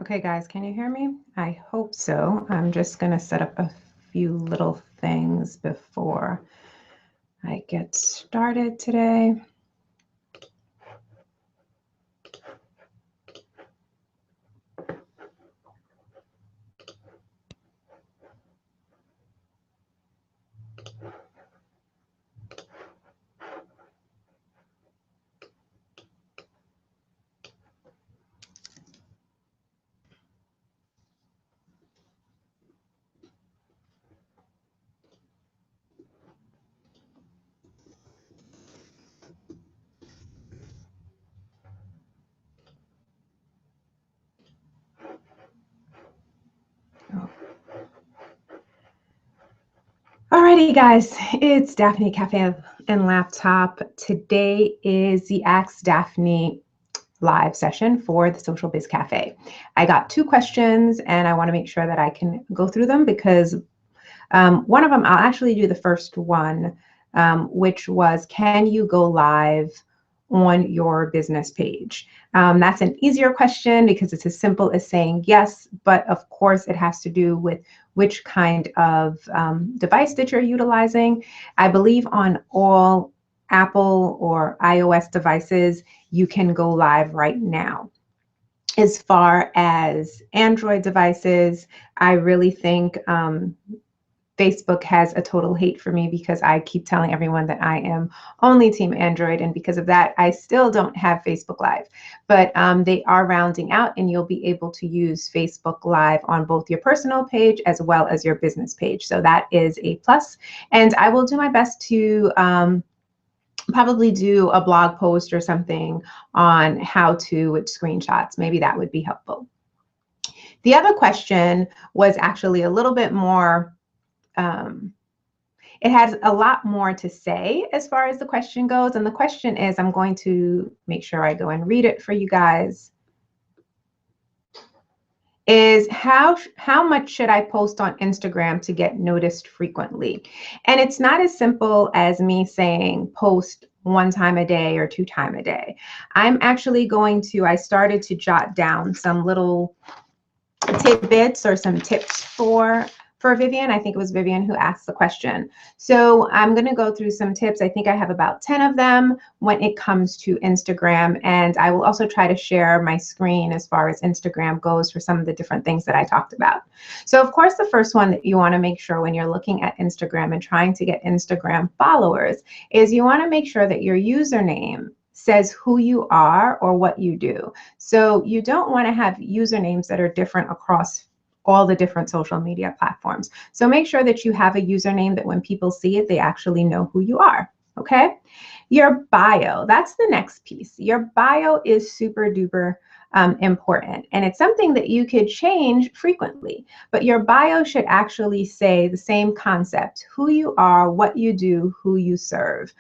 Okay, guys, can you hear me? I hope so. I'm just going to set up a few little things before I get started today. Alrighty, guys, it's Daphne Cafe and Laptop. Today is the Ask Daphne live session for the Social Biz Cafe. I got two questions and I want to make sure that I can go through them because one of them, I'll actually do the first one, which was, can you go live on your business page? That's an easier question because it's as simple as saying yes, but of course it has to do with which kind of device that you're utilizing. I believe on all Apple or iOS devices, you can go live right now. As far as Android devices, I really think Facebook has a total hate for me because I keep telling everyone that I am only team Android, and because of that, I still don't have Facebook Live. But they are rounding out, and you'll be able to use Facebook Live on both your personal page as well as your business page. So that is a plus, and I will do my best to probably do a blog post or something on how to with screenshots. Maybe that would be helpful. The other question was actually a little bit more it has a lot more to say as far as the question goes. And the question is, I'm going to make sure I go and read it for you guys, is how much should I post on Instagram to get noticed frequently? And it's not as simple as me saying post 1 time a day or 2 times a day. I'm actually I started to jot down some little tidbits or some tips for Vivian. I think it was Vivian who asked the question. So I'm going to go through some tips. I think I have about 10 of them when it comes to Instagram. And I will also try to share my screen as far as Instagram goes for some of the different things that I talked about. So of course, the first one that you want to make sure when you're looking at Instagram and trying to get Instagram followers is you want to make sure that your username says who you are or what you do. So you don't want to have usernames that are different across all the different social media platforms. So make sure that you have a username that when people see it, they actually know who you are, okay? Your bio, that's the next piece. Your bio is super duper important, and it's something that you could change frequently, but your bio should actually say the same concept: who you are, what you do, who you serve.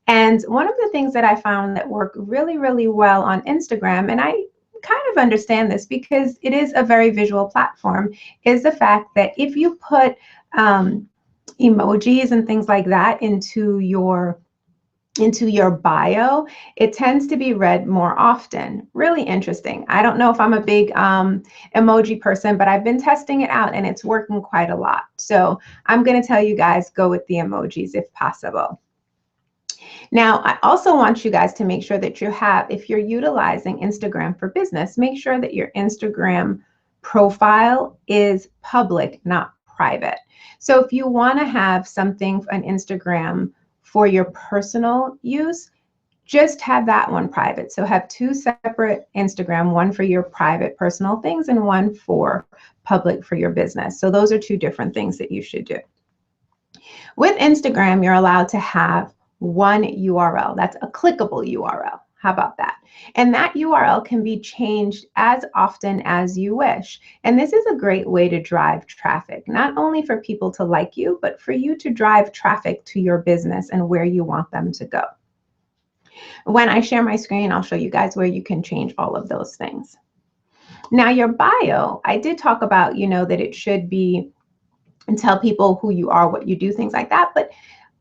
And one of the things that I found that work really, really well on Instagram, and I kind of understand this because it is a very visual platform, is the fact that if you put emojis and things like that into your bio, it tends to be read more often. Really interesting. I don't know if I'm a big emoji person, but I've been testing it out and it's working quite a lot. So I'm going to tell you guys, go with the emojis if possible. Now, I also want you guys to make sure that if you're utilizing Instagram for business, make sure that your Instagram profile is public, not private. So if you want to have something on Instagram for your personal use, just have that one private. So have 2 separate Instagram, one for your private personal things and one for public for your business. So those are 2 different things that you should do. With Instagram, you're allowed to have one URL. That's a clickable URL. How about that? And that URL can be changed as often as you wish. And this is a great way to drive traffic, not only for people to like you, but for you to drive traffic to your business and where you want them to go. When I share my screen, I'll show you guys where you can change all of those things. Now, your bio, I did talk about, that it should be and tell people who you are, what you do, things like that. But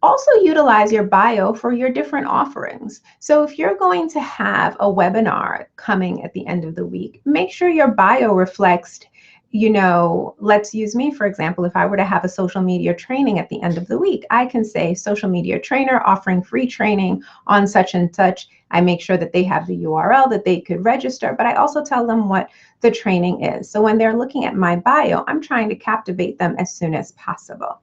Also utilize your bio for your different offerings. So if you're going to have a webinar coming at the end of the week, make sure your bio reflects, let's use me, for example. If I were to have a social media training at the end of the week, I can say social media trainer offering free training on such and such. I make sure that they have the URL that they could register, but I also tell them what the training is. So when they're looking at my bio, I'm trying to captivate them as soon as possible.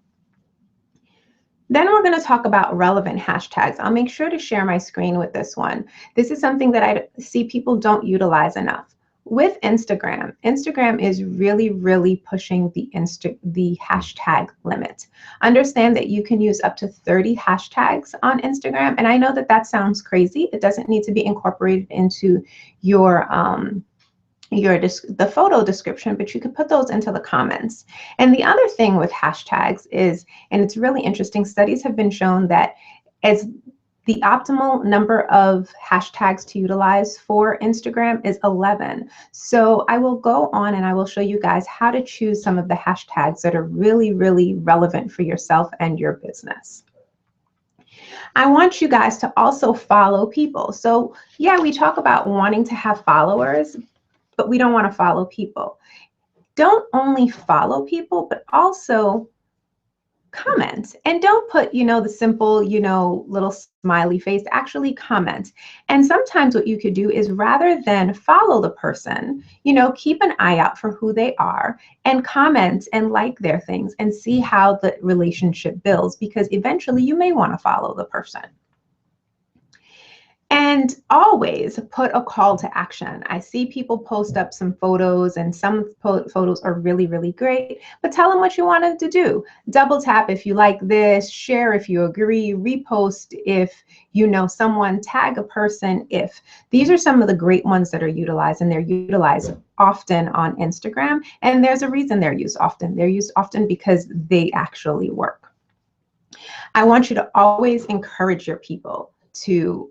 Then we're going to talk about relevant hashtags. I'll make sure to share my screen with this one. This is something that I see people don't utilize enough. With Instagram, Instagram is really, really pushing the hashtag limit. Understand that you can use up to 30 hashtags on Instagram. And I know that that sounds crazy. It doesn't need to be incorporated into your the photo description, but you could put those into the comments. And the other thing with hashtags is, and it's really interesting, studies have been shown that as the optimal number of hashtags to utilize for Instagram is 11. So I will go on and I will show you guys how to choose some of the hashtags that are really, really relevant for yourself and your business. I want you guys to also follow people. So yeah, we talk about wanting to have followers, but we don't want to follow people. Don't only follow people, but also comment. And don't put, the simple, little smiley face. Actually comment. And sometimes what you could do is, rather than follow the person, keep an eye out for who they are and comment and like their things and see how the relationship builds, because eventually you may want to follow the person. And always put a call to action. I see people post up some photos, and some photos are really, really great, but tell them what you wanted to do. Double tap if you like this, share if you agree, repost if you know someone, tag a person if. These are some of the great ones that are utilized, and they're utilized often on Instagram. And there's a reason they're used often. They're used often because they actually work. I want you to always encourage your people to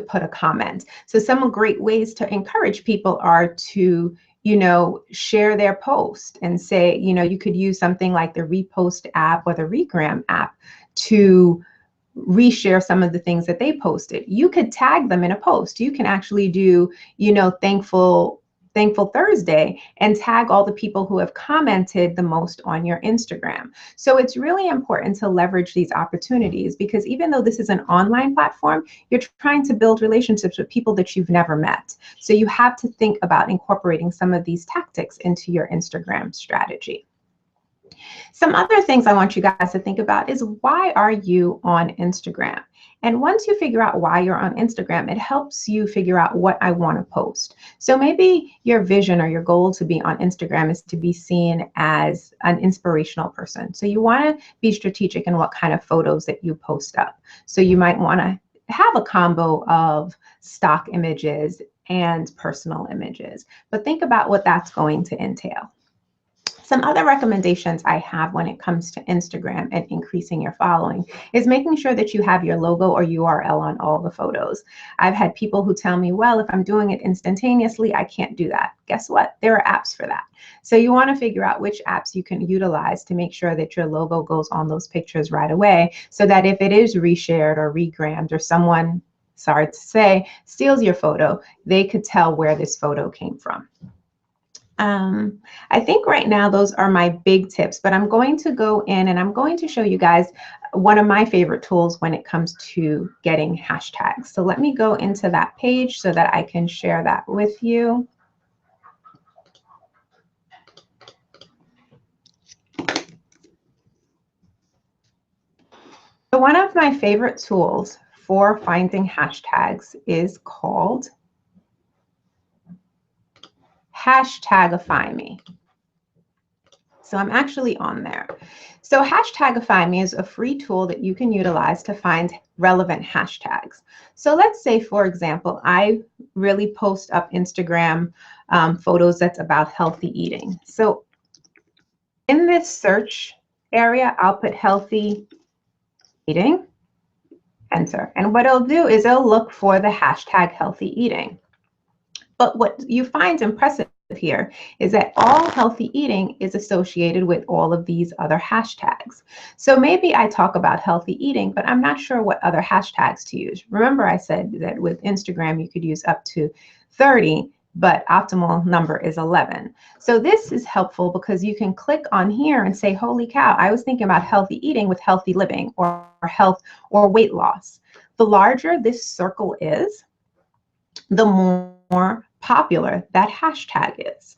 put a comment. So some great ways to encourage people are to, share their post and say, you could use something like the repost app or the regram app to reshare some of the things that they posted. You could tag them in a post. You can actually do, Thankful Thursday and tag all the people who have commented the most on your Instagram. So it's really important to leverage these opportunities, because even though this is an online platform, you're trying to build relationships with people that you've never met. So you have to think about incorporating some of these tactics into your Instagram strategy. Some other things I want you guys to think about is, why are you on Instagram? And once you figure out why you're on Instagram, it helps you figure out what I want to post. So maybe your vision or your goal to be on Instagram is to be seen as an inspirational person. So you want to be strategic in what kind of photos that you post up. So you might want to have a combo of stock images and personal images, but think about what that's going to entail. Some other recommendations I have when it comes to Instagram and increasing your following is making sure that you have your logo or URL on all the photos. I've had people who tell me, well, if I'm doing it instantaneously, I can't do that. Guess what? There are apps for that. So you want to figure out which apps you can utilize to make sure that your logo goes on those pictures right away, so that if it is reshared or regrammed, or someone, sorry to say, steals your photo, they could tell where this photo came from. I think right now those are my big tips, but I'm going to go in and I'm going to show you guys one of my favorite tools when it comes to getting hashtags. So let me go into that page so that I can share that with you. So one of my favorite tools for finding hashtags is called Hashtagify Me. So I'm actually on there. So Hashtagify Me is a free tool that you can utilize to find relevant hashtags. So let's say, for example, I really post up Instagram photos that's about healthy eating. So in this search area, I'll put healthy eating, enter. And what it'll do is it'll look for the hashtag healthy eating. But what you find impressive here is that all healthy eating is associated with all of these other hashtags. So maybe I talk about healthy eating, but I'm not sure what other hashtags to use. Remember, I said that with Instagram, you could use up to 30, but optimal number is 11. So this is helpful because you can click on here and say, holy cow, I was thinking about healthy eating with healthy living or health or weight loss. The larger this circle is, the more popular that hashtag is.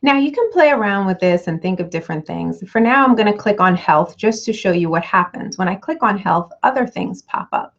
Now you can play around with this and think of different things. For now, I'm going to click on health just to show you what happens. When I click on health, other things pop up.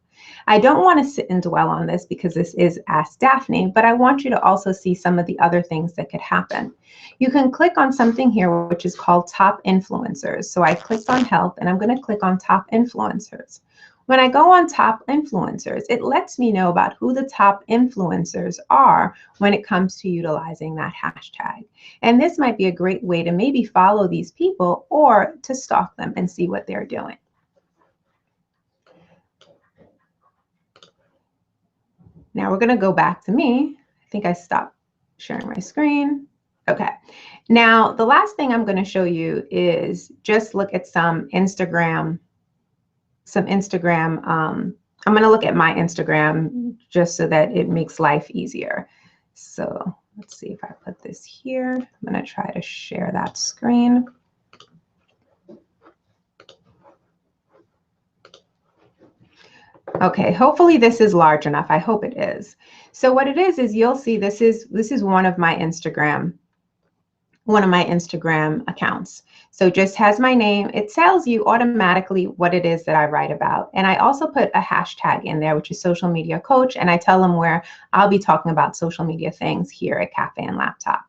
I don't want to sit and dwell on this because this is Ask Daphne, but I want you to also see some of the other things that could happen. You can click on something here which is called top influencers. So I clicked on health and I'm going to click on top influencers. When I go on top influencers, it lets me know about who the top influencers are when it comes to utilizing that hashtag. And this might be a great way to maybe follow these people or to stalk them and see what they're doing. Now we're going to go back to me. I think I stopped sharing my screen. Okay. Now, the last thing I'm going to show you is just look at some Instagram. I'm going to look at my Instagram just so that it makes life easier. So let's see if I put this here. I'm going to try to share that screen. Okay, hopefully this is large enough. I hope it is. So what it is you'll see this is one of my Instagram accounts. So just has my name. It tells you automatically what it is that I write about. And I also put a hashtag in there, which is social media coach. And I tell them where I'll be talking about social media things here at Cafe and Laptop.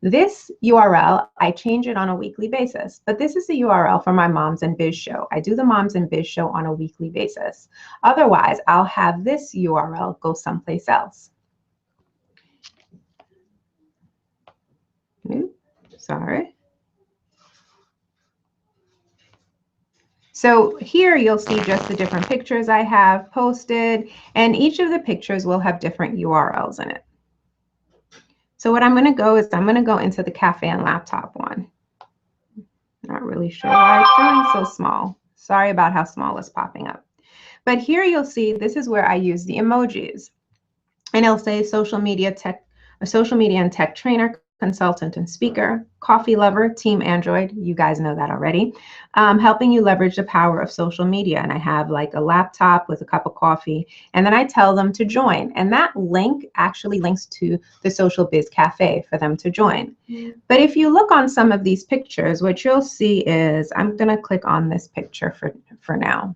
This URL, I change it on a weekly basis, but this is the URL for my Moms and Biz show. I do the Moms and Biz show on a weekly basis. Otherwise, I'll have this URL go someplace else. Sorry. So here you'll see just the different pictures I have posted, and each of the pictures will have different URLs in it. So what I'm going to go is I'm going to go into the Cafe and Laptop one. Not really sure why it's showing so small. Sorry about how small it's popping up. But here you'll see this is where I use the emojis. And it'll say social media and tech trainer, consultant and speaker, coffee lover, team Android. You guys know that already. Helping you leverage the power of social media. And I have like a laptop with a cup of coffee. And then I tell them to join. And that link actually links to the Social Biz Cafe for them to join. But if you look on some of these pictures, what you'll see is, I'm going to click on this picture for now.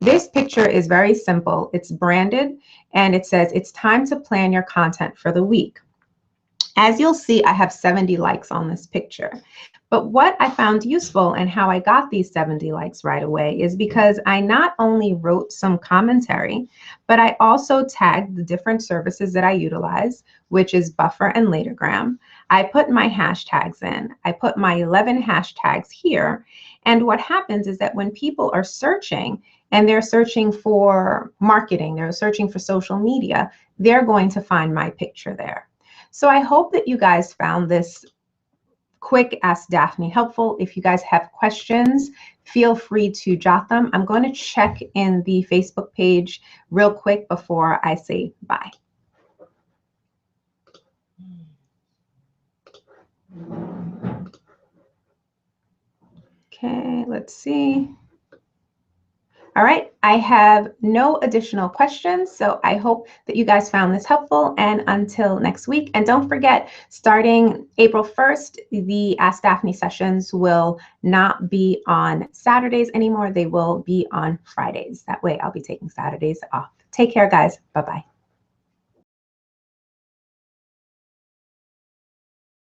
This picture is very simple. It's branded and it says it's time to plan your content for the week. As you'll see, I have 70 likes on this picture. But what I found useful and how I got these 70 likes right away is because I not only wrote some commentary, but I also tagged the different services that I utilize, which is Buffer and Latergram. I put my hashtags in. I put my 11 hashtags here. And what happens is that when people are searching and they're searching for marketing, they're searching for social media, they're going to find my picture there. So I hope that you guys found this quick Ask Daphne helpful. If you guys have questions, feel free to jot them. I'm going to check in the Facebook page real quick before I say bye. Okay, let's see. All right, I have no additional questions, so I hope that you guys found this helpful, and until next week. And don't forget, starting April 1st, the Ask Daphne sessions will not be on Saturdays anymore. They will be on Fridays. That way I'll be taking Saturdays off. Take care, guys. Bye-bye.